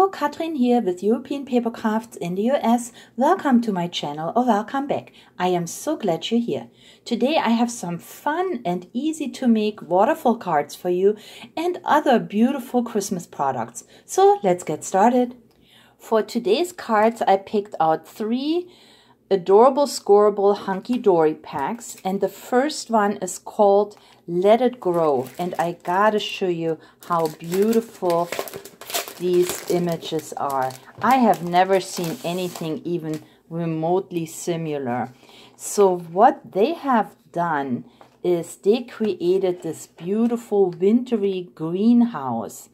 Hallo, Katrin here with European Paper Crafts in the US. Welcome to my channel or welcome back. I am so glad you're here. Today I have some fun and easy to make waterfall cards for you and other beautiful Christmas products. So let's get started. For today's cards I picked out 3 adorable scoreable Hunkydory packs, and the first one is called Let It Grow, and I gotta show you how beautiful these images are. I have never seen anything even remotely similar. So what they have done is they created this beautiful wintry greenhouse.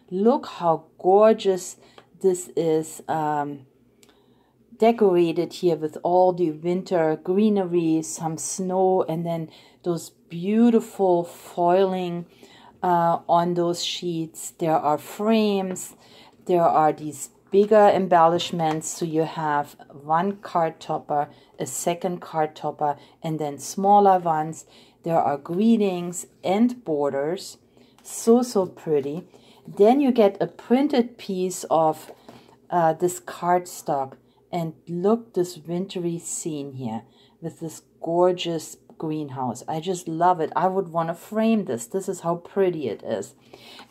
Look how gorgeous this is, decorated here with all the winter greenery, some snow, and then those beautiful foiling on those sheets. There are frames, there are these bigger embellishments, so you have one card topper, a second card topper, and then smaller ones. There are greetings and borders, so pretty. Then you get a printed piece of this cardstock. And look, this wintry scene here with this gorgeous greenhouse. I just love it. I would want to frame this. This is how pretty it is.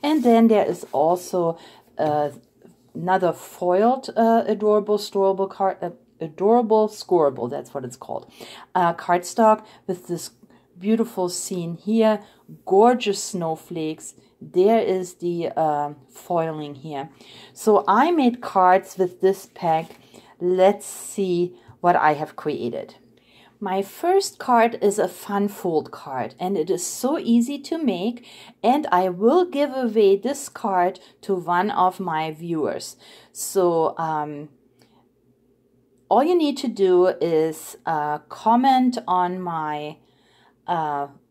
And then there is also another foiled adorable scoreable, that's what it's called, cardstock with this beautiful scene here, gorgeous snowflakes. There is the foiling here. So I made cards with this pack. Let's see what I have created. My first card is a fun fold card, and it is so easy to make, and I will give away this card to one of my viewers. So all you need to do is comment on my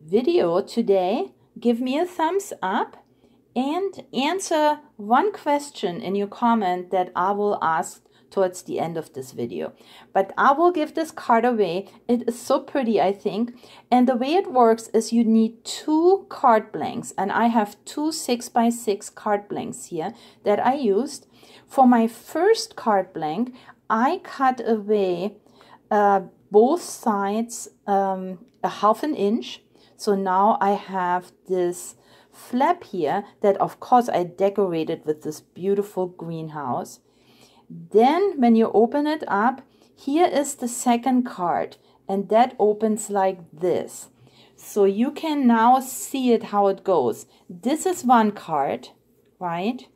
video today, give me a thumbs up, and answer one question in your comment that I will ask towards the end of this video. But I will give this card away. It is so pretty, I think. And the way it works is you need 2 card blanks, and I have 2 6x6 card blanks here that I used. For my first card blank, I cut away both sides a ½ inch. So now I have this flap here that of course I decorated with this beautiful greenhouse. Then when you open it up, here is the second card, and that opens like this. So you can now see it how it goes. This is one card, right?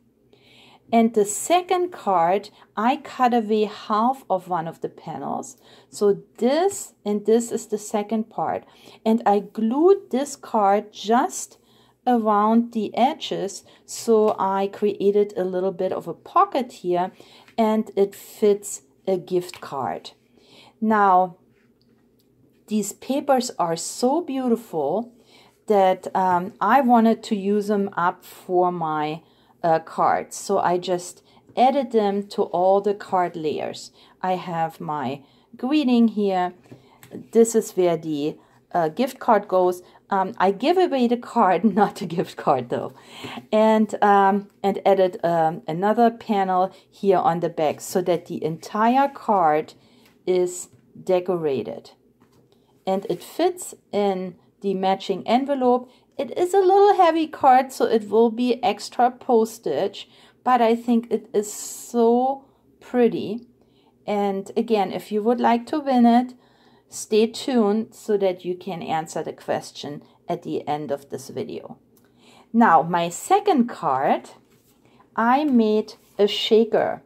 And the second card, I cut away half of one of the panels. So this and this is the second part. And I glued this card just around the edges, so I created a little bit of a pocket here, and it fits a gift card. Now, these papers are so beautiful that I wanted to use them up for my cards. So I just added them to all the card layers. I have my greeting here. This is where the gift card goes. I give away the card, not the gift card though, and added another panel here on the back so that the entire card is decorated, and it fits in the matching envelope. It is a little heavy card, so it will be extra postage, but I think it is so pretty. And again, if you would like to win it, stay tuned so that you can answer the question at the end of this video. Now, my second card, I made a shaker.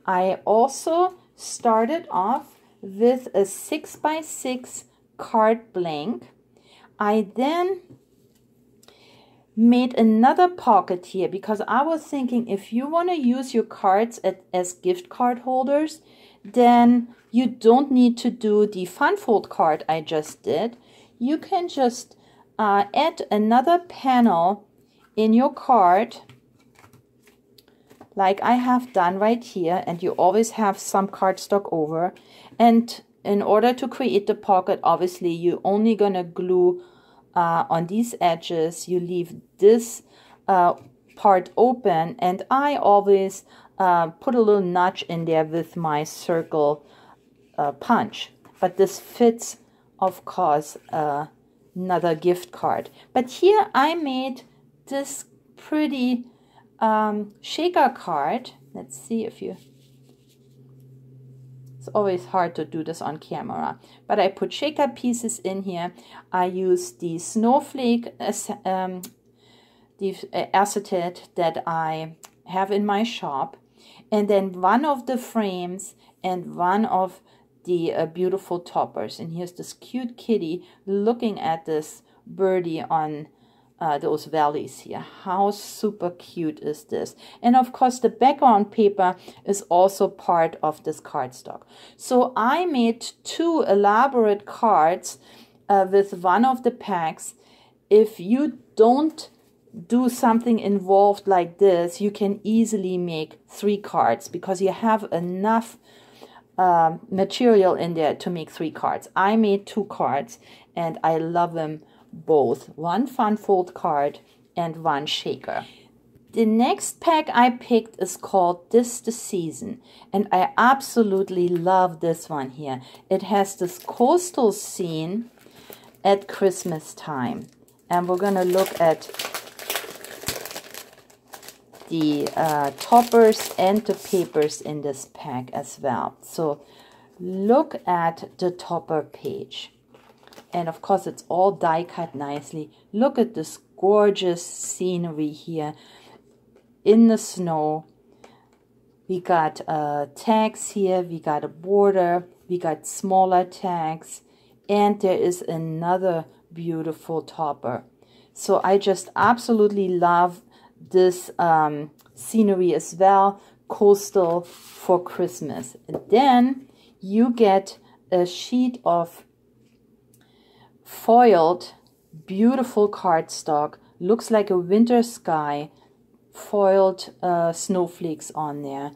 I also started off with a 6x6 card blank. I then made another pocket here because I was thinking if you want to use your cards as gift card holders, then you don't need to do the fun fold card I just did. You can just add another panel in your card like I have done right here, and you always have some cardstock over. And in order to create the pocket, obviously you're only gonna glue on these edges. You leave this part open, and I always put a little notch in there with my circle punch. But this fits, of course, another gift card. But here I made this pretty shaker card. Let's see if you... It's always hard to do this on camera. But I put shaker pieces in here. I use the snowflake the acetate that I have in my shop. And then one of the frames and one of the beautiful toppers. And here's this cute kitty looking at this birdie on those valleys here. How super cute is this? And of course the background paper is also part of this cardstock. So I made 2 elaborate cards with one of the packs. If you don't do something involved like this, you can easily make 3 cards because you have enough material in there to make 3 cards. I made 2 cards and I love them both. 1 fun fold card and 1 shaker. The next pack I picked is called This the Season, and I absolutely love this one here. It has this coastal scene at Christmas time, and we're gonna look at the toppers and the papers in this pack as well. So look at the topper page. And of course it's all die cut nicely. Look at this gorgeous scenery here in the snow. We got tags here, we got a border, we got smaller tags, and there is another beautiful topper. So I just absolutely love this scenery as well, coastal for Christmas. And then you get a sheet of foiled beautiful cardstock, looks like a winter sky, foiled snowflakes on there,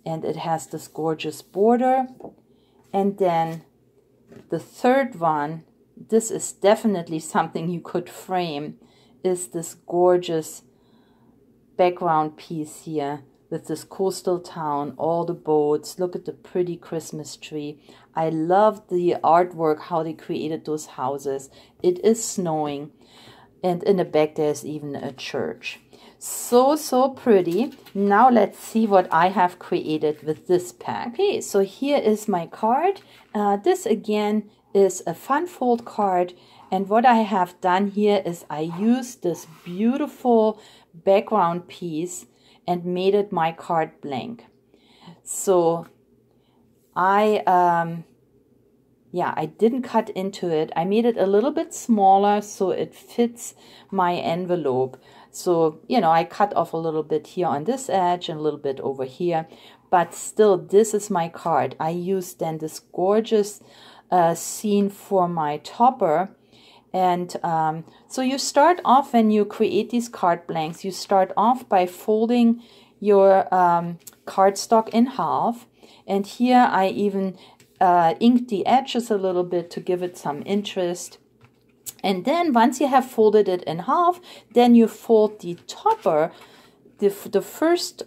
and it has this gorgeous border. And then the third one, this is definitely something you could frame, is this gorgeous background piece here with this coastal town, all the boats. Look at the pretty Christmas tree. I love the artwork, how they created those houses. It is snowing, and in the back there's even a church. So pretty. Now let's see what I have created with this pack. Okay, so here is my card. This again is a fun fold card, and what I have done here is I used this beautiful background piece and made it my card blank. So I didn't cut into it. I made it a little bit smaller so it fits my envelope. So, you know, I cut off a little bit here on this edge and a little bit over here, but still this is my card. I used then this gorgeous scene for my topper. And so you start off, when you create these card blanks, you start off by folding your cardstock in half. And here I even inked the edges a little bit to give it some interest. And then once you have folded it in half, then you fold the topper, the first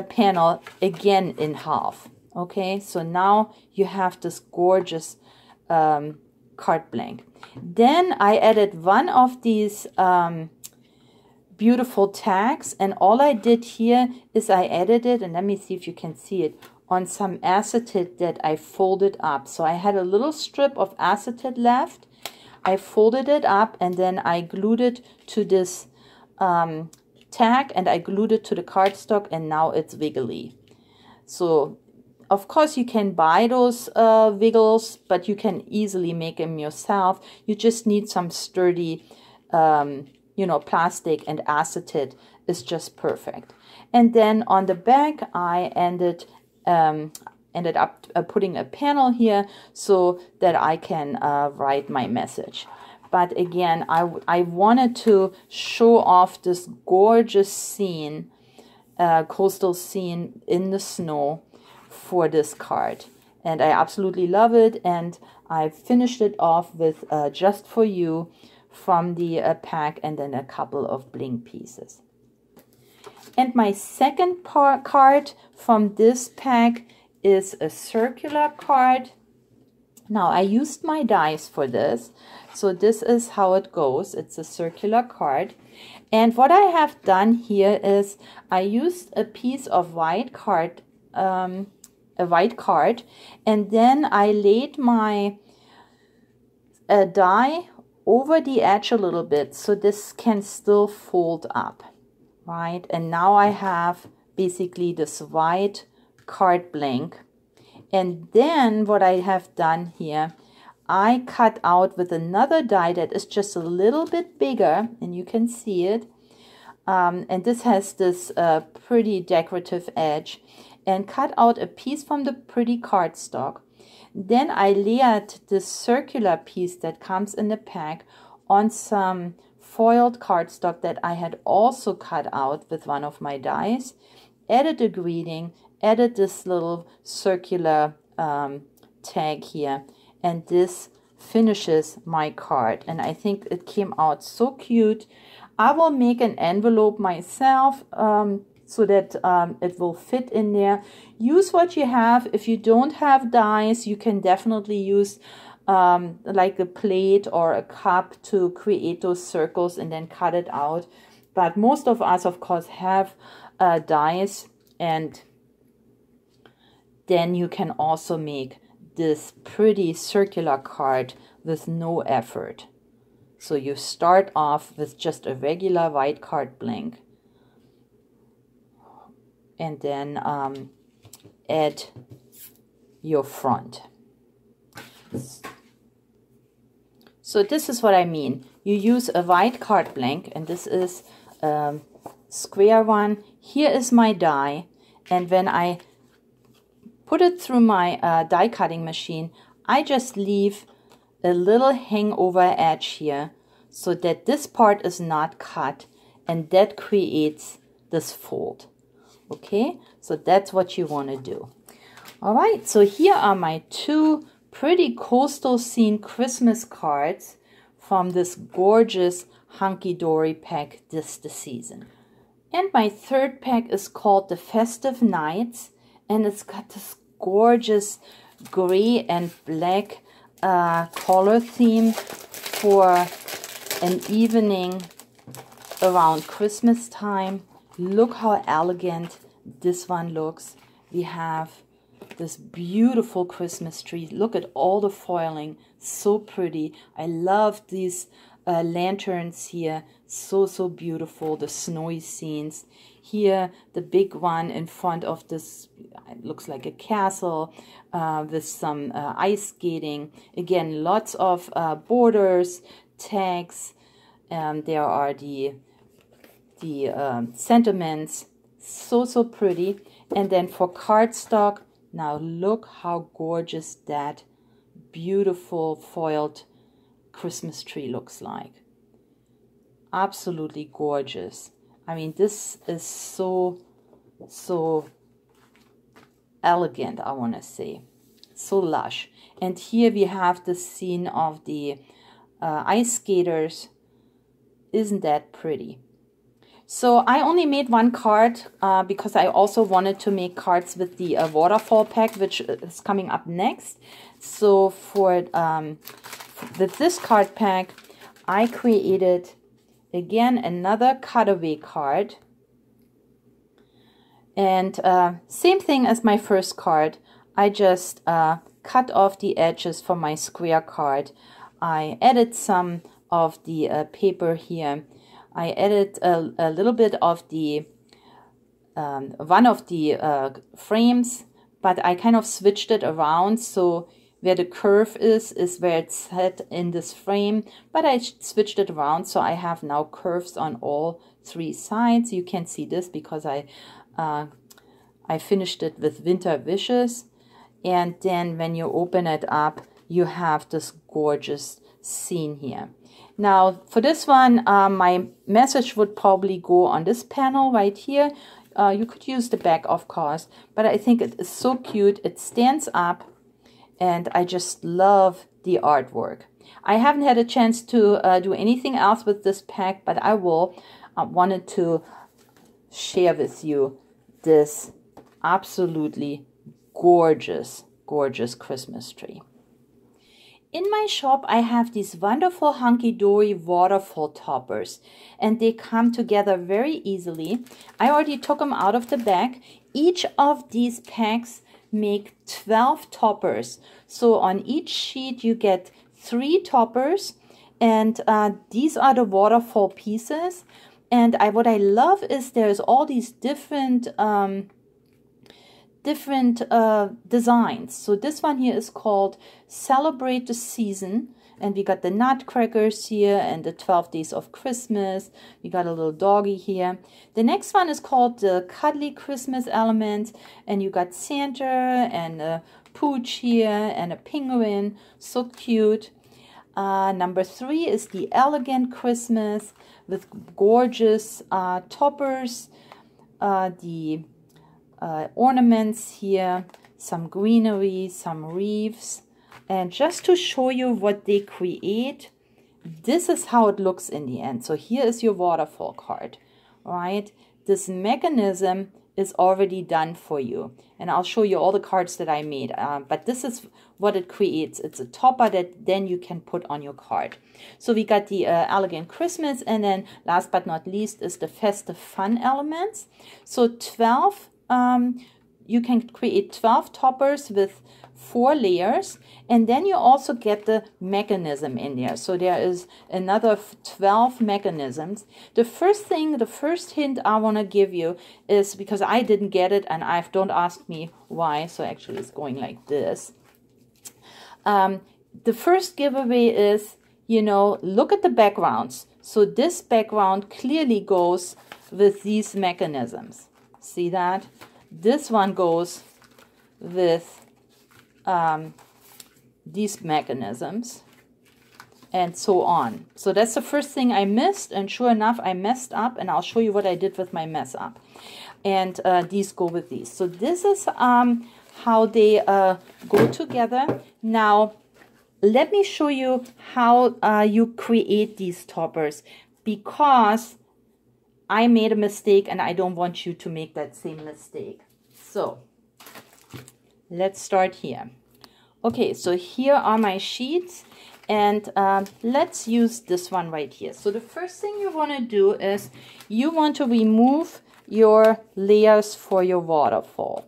panel again in half. Okay, so now you have this gorgeous card blank. Then I added one of these beautiful tags, and all I did here is I added it, and let me see if you can see it, on some acetate that I folded up. So I had a little strip of acetate left. I folded it up and then I glued it to this tag, and I glued it to the cardstock, and now it's wiggly. So of course you can buy those wiggles, but you can easily make them yourself. You just need some sturdy you know, plastic, and acetate is just perfect. And then on the back I ended up putting a panel here so that I can write my message. But again, I wanted to show off this gorgeous scene, coastal scene in the snow for this card. And I absolutely love it, and I finished it off with Just For You from the pack, and then a couple of bling pieces. And my second card from this pack is a circular card. Now I used my dies for this, so this is how it goes. It's a circular card. And what I have done here is I used a piece of white card, and then I laid my die over the edge a little bit so this can still fold up, right? And now I have basically this white card blank. And then what I have done here, I cut out with another die that is just a little bit bigger, and you can see it. And this has this pretty decorative edge, and cut out a piece from the pretty cardstock. Then I layered this circular piece that comes in the pack on some foiled cardstock that I had also cut out with one of my dies, added a greeting, added this little circular tag here, and this finishes my card. And I think it came out so cute. I will make an envelope myself so that it will fit in there. Use what you have. If you don't have dies, you can definitely use like a plate or a cup to create those circles and then cut it out. But most of us, of course, have dies, and then you can also make this pretty circular card with no effort. So you start off with just a regular white card blank, and then add your front. So this is what I mean. You use a white card blank, and this is a square one. Here is my die, and when I put it through my die cutting machine, I just leave a little hangover edge here so that this part is not cut, and that creates this fold. Okay, so that's what you want to do. All right, so here are my two pretty coastal scene Christmas cards from this gorgeous Hunkydory pack this season. And my third pack is called the Festive Nights, and it's got this gorgeous gray and black color theme for an evening around Christmas time. Look how elegant this one looks. We have this beautiful Christmas tree. Look at all the foiling, so pretty. I love these lanterns here, so beautiful. The snowy scenes here, the big one in front of this, it looks like a castle with some ice skating. Again, lots of borders, tags. There are the sentiments, so pretty. And then for cardstock, now look how gorgeous that beautiful foiled Christmas tree looks like. Absolutely gorgeous. I mean, this is so elegant, I want to say. So lush. And here we have the scene of the ice skaters. Isn't that pretty? So I only made one card because I also wanted to make cards with the waterfall pack, which is coming up next. So for with this card pack, I created again another cutaway card. And same thing as my first card. I just cut off the edges for my square card. I added some of the paper here. I added a little bit of the one of the frames, but I kind of switched it around, so where the curve is where it's set in this frame, but I switched it around, so I have now curves on all three sides. You can see this because I finished it with Winter Wishes, and then when you open it up, you have this gorgeous scene here. Now for this one, my message would probably go on this panel right here. You could use the back, of course, but I think it is so cute. It stands up, and I just love the artwork. I haven't had a chance to do anything else with this pack, but I will. I wanted to share with you this absolutely gorgeous, gorgeous Christmas tree. In my shop, I have these wonderful Hunkydory waterfall toppers, and they come together very easily. I already took them out of the bag. Each of these packs make 12 toppers. So on each sheet, you get 3 toppers, and these are the waterfall pieces. And what I love is there's all these different designs. So this one here is called Celebrate the Season, and we got the nutcrackers here and the 12 days of Christmas. We got a little doggy here. The next one is called the Cuddly Christmas Elements, and you got Santa and a pooch here and a penguin, so cute. Number 3 is the Elegant Christmas with gorgeous toppers, the ornaments here, some greenery, some wreaths. And just to show you what they create, this is how it looks in the end. So here is your waterfall card, right? This mechanism is already done for you. And I'll show you all the cards that I made. But this is what it creates. It's a topper that then you can put on your card. So we got the Elegant Christmas, and then last but not least is the Festive Fun Elements. So 12, you can create 12 toppers with 4 layers, and then you also get the mechanism in there. So there is another 12 mechanisms. The first hint I want to give you is, because I didn't get it, and don't ask me why, so actually it's going like this. The first giveaway is, look at the backgrounds. So this background clearly goes with these mechanisms. See that? This one goes with these mechanisms, and so on. So that's the first thing I missed, and sure enough, I messed up, and I'll show you what I did with my mess up. And these go with these. So this is how they go together. Now, let me show you how you create these toppers, because I made a mistake, and I don't want you to make that same mistake. So let's start here. Okay, so here are my sheets, and let's use this one right here. So the first thing you want to do is you want to remove your layers for your waterfall.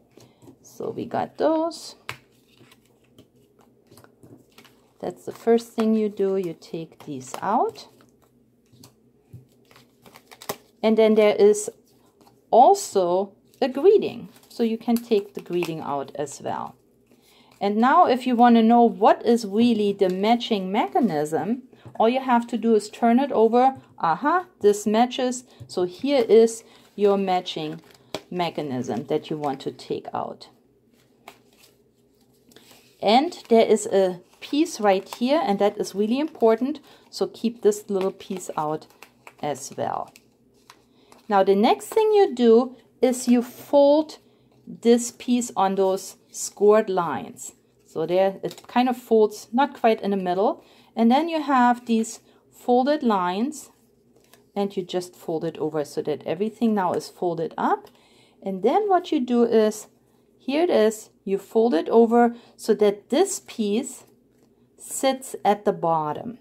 So we got those. That's the first thing you do. You take these out. And then there is also a greeting. So you can take the greeting out as well. And now if you want to know what is really the matching mechanism, all you have to do is turn it over. Aha, this matches. So here is your matching mechanism that you want to take out. And there is a piece right here, and that is really important. So keep this little piece out as well. Now the next thing you do is you fold this piece on those scored lines. So there it kind of folds not quite in the middle, and then you have these folded lines, and you just fold it over so that everything now is folded up. And then what you do is, here it is, you fold it over so that this piece sits at the bottom.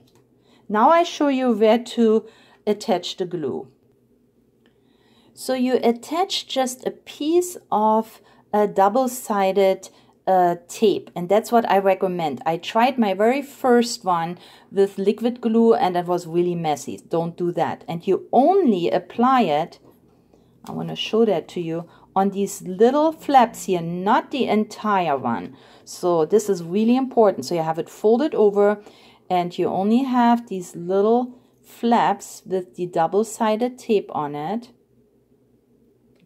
Now I show you where to attach the glue. So you attach just a piece of a double-sided tape, and that's what I recommend. I tried my very first one with liquid glue, and it was really messy. Don't do that. And you only apply it, I want to show that to you, on these little flaps here, not the entire one. So this is really important. So you have it folded over, and you only have these little flaps with the double-sided tape on it.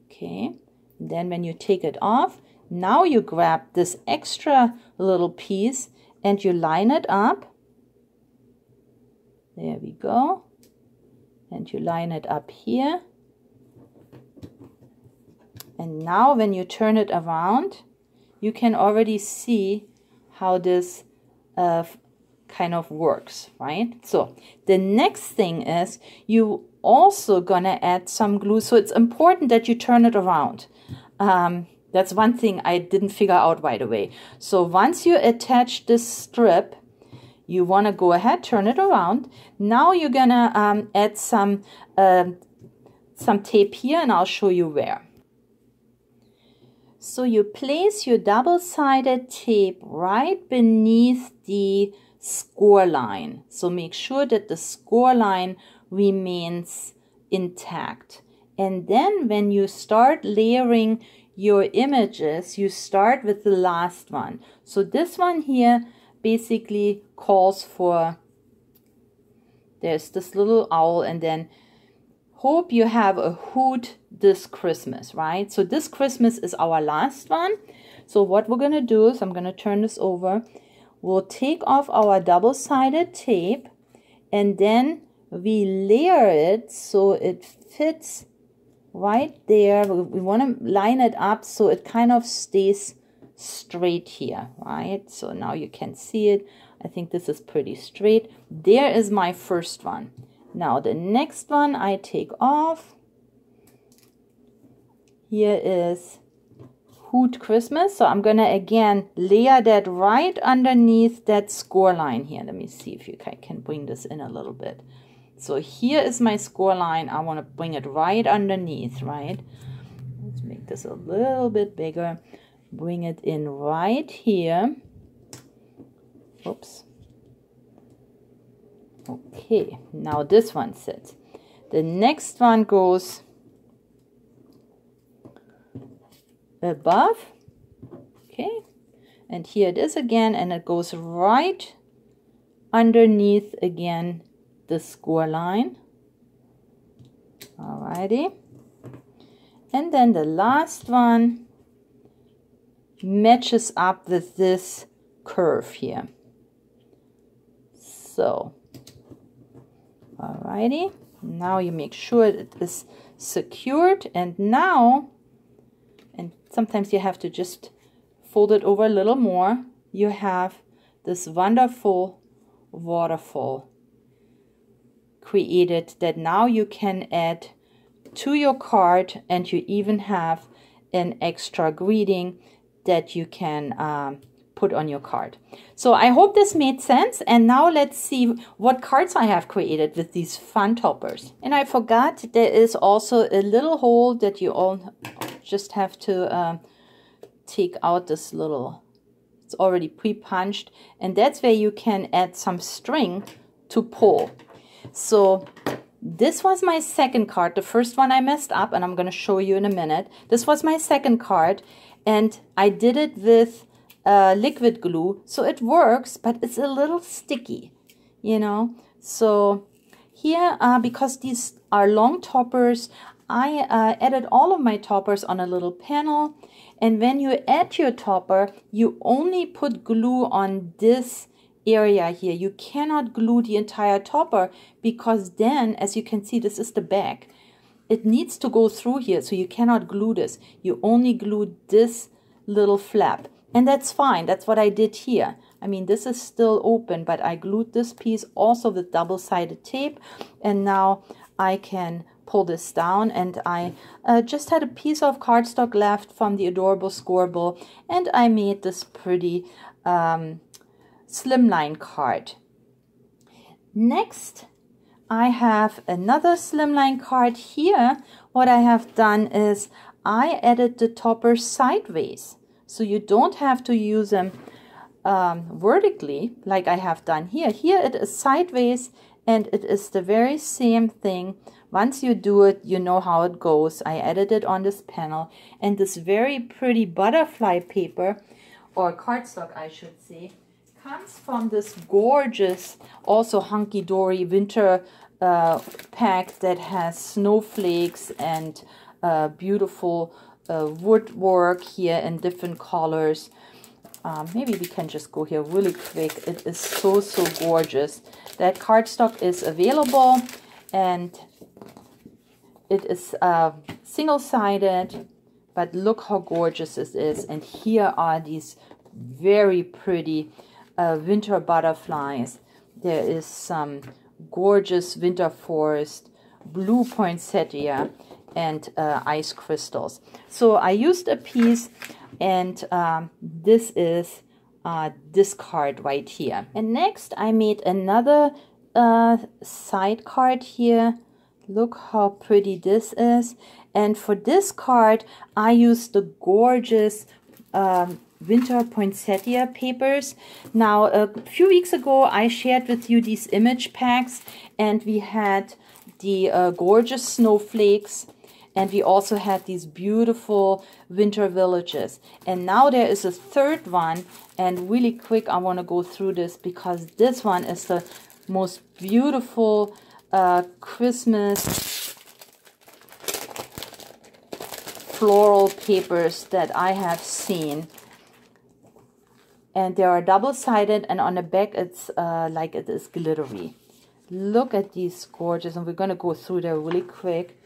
Okay, and then when you take it off, now you grab this extra little piece and you line it up. There we go. And you line it up here. And now when you turn it around, you can already see how this kind of works, right? So the next thing is you also gonna add some glue. So it's important that you turn it around. That's one thing I didn't figure out right away. So once you attach this strip, you want to go ahead, turn it around. Now you're gonna add some tape here, and I'll show you where. So you place your double-sided tape right beneath the score line. So make sure that the score line remains intact. And then when you start layering your images, you start with the last one. So this one here basically calls for, there's this little owl, and then hope you have a hoot this Christmas, right? So this Christmas is our last one. So what we're gonna do is, I'm gonna turn this over. We'll take off our double-sided tape, and then we layer it so it fits right there. We want to line it up so it kind of stays straight here, right? So now you can see it. I think this is pretty straight. There is my first one. Now the next one I take off. Here is Hoot Christmas. So I'm gonna again layer that right underneath that score line here. Let me see if I can bring this in a little bit. So here is my score line. I want to bring it right underneath, right? Let's make this a little bit bigger. Bring it in right here. Oops. Okay, now this one sits. The next one goes above. Okay, and here it is again, and it goes right underneath again the score line. Alrighty, and then the last one matches up with this curve here. So alrighty, now you make sure it is secured, and now, and sometimes you have to just fold it over a little more, you have this wonderful waterfall created that now you can add to your card, and you even have an extra greeting that you can put on your card. So I hope this made sense, and now let's see what cards I have created with these fun toppers. And I forgot there is also a little hole that you all just have to take out this little, it's already pre-punched, and that's where you can add some string to pull. So this was my second card. The first one I messed up, and I'm going to show you in a minute. This was my second card, and I did it with liquid glue, so it works, but it's a little sticky, you know. So here, because these are long toppers, I added all of my toppers on a little panel, and when you add your topper, you only put glue on this area here. You cannot glue the entire topper, because then, as you can see, this is the back. It needs to go through here, so you cannot glue this. You only glue this little flap. And that's fine. That's what I did here. I mean, this is still open, but I glued this piece also with double-sided tape. And now I can pull this down. And I just had a piece of cardstock left from the Adorable Scorable. And I made this pretty slimline card. Next, I have another slimline card here. What I have done is I added the topper sideways. So you don't have to use them vertically like I have done here. Here it is sideways, and it is the very same thing. Once you do it, you know how it goes. I added it on this panel, and this very pretty butterfly paper, or cardstock I should say, comes from this gorgeous also Hunkydory winter pack that has snowflakes and beautiful woodwork here in different colors. Maybe we can just go here really quick. It is so gorgeous. That cardstock is available, and it is single-sided, but look how gorgeous it is. And here are these very pretty winter butterflies. There is some gorgeous winter forest blue poinsettia and ice crystals. So I used a piece, and this is this card right here. And next I made another side card here. Look how pretty this is. And for this card I used the gorgeous winter poinsettia papers. Now a few weeks ago I shared with you these image packs, and we had the gorgeous snowflakes, and we also had these beautiful winter villages. And now there is a third one, and really quick I want to go through this because this one is the most beautiful Christmas floral papers that I have seen. And they are double-sided, and on the back it's like it is glittery. Look at these gorgeous, and we're going to go through there really quick.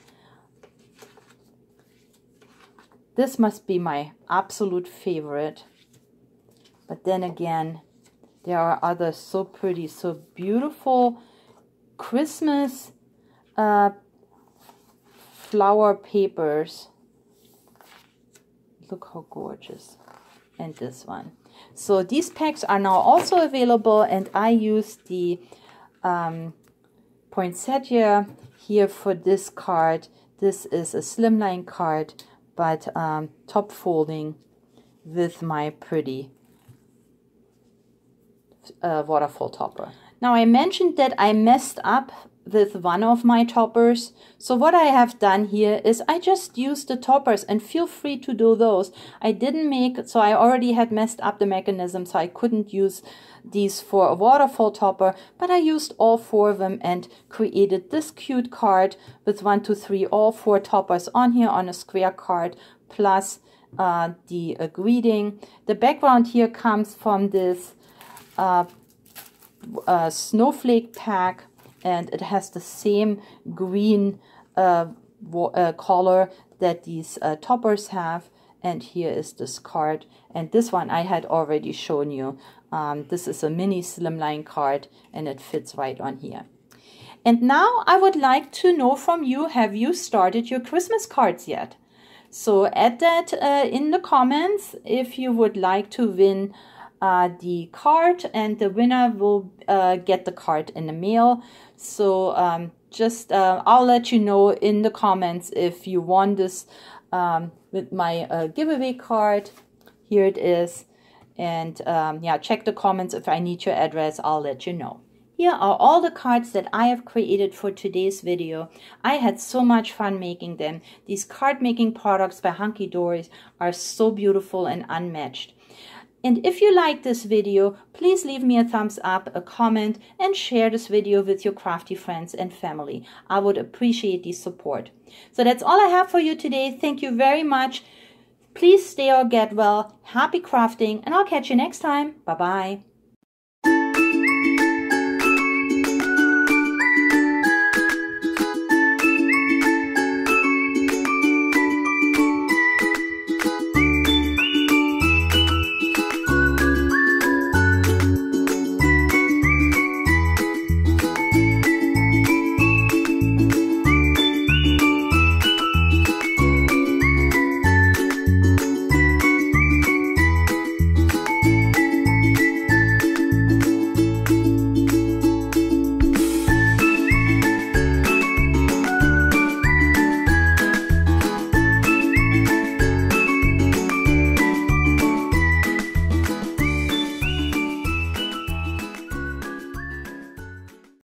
This must be my absolute favorite. But then again, there are others so pretty, so beautiful Christmas flower papers. Look how gorgeous. And this one. So these packs are now also available, and I used the poinsettia here for this card. This is a slimline card, but top folding with my pretty waterfall topper. Now I mentioned that I messed up with one of my toppers. So what I have done here is I just used the toppers, and feel free to do those. I didn't make, so I already had messed up the mechanism, so I couldn't use these for a waterfall topper, but I used all four of them and created this cute card with 1, 2, 3, all four toppers on here on a square card, plus the greeting. The background here comes from this snowflake pack, and it has the same green color that these toppers have. And here is this card, and this one I had already shown you. This is a mini slimline card, and it fits right on here. And now I would like to know from you, have you started your Christmas cards yet? So add that in the comments if you would like to win the card, and the winner will get the card in the mail. So I'll let you know in the comments if you won this with my giveaway card. Here it is. And yeah, check the comments. If I need your address, I'll let you know. Here are all the cards that I have created for today's video. I had so much fun making them. These card making products by Hunkydory are so beautiful and unmatched. And if you like this video, please leave me a thumbs up, a comment, and share this video with your crafty friends and family. I would appreciate the support. So that's all I have for you today. Thank you very much. Please stay or get well. Happy crafting, and I'll catch you next time. Bye-bye.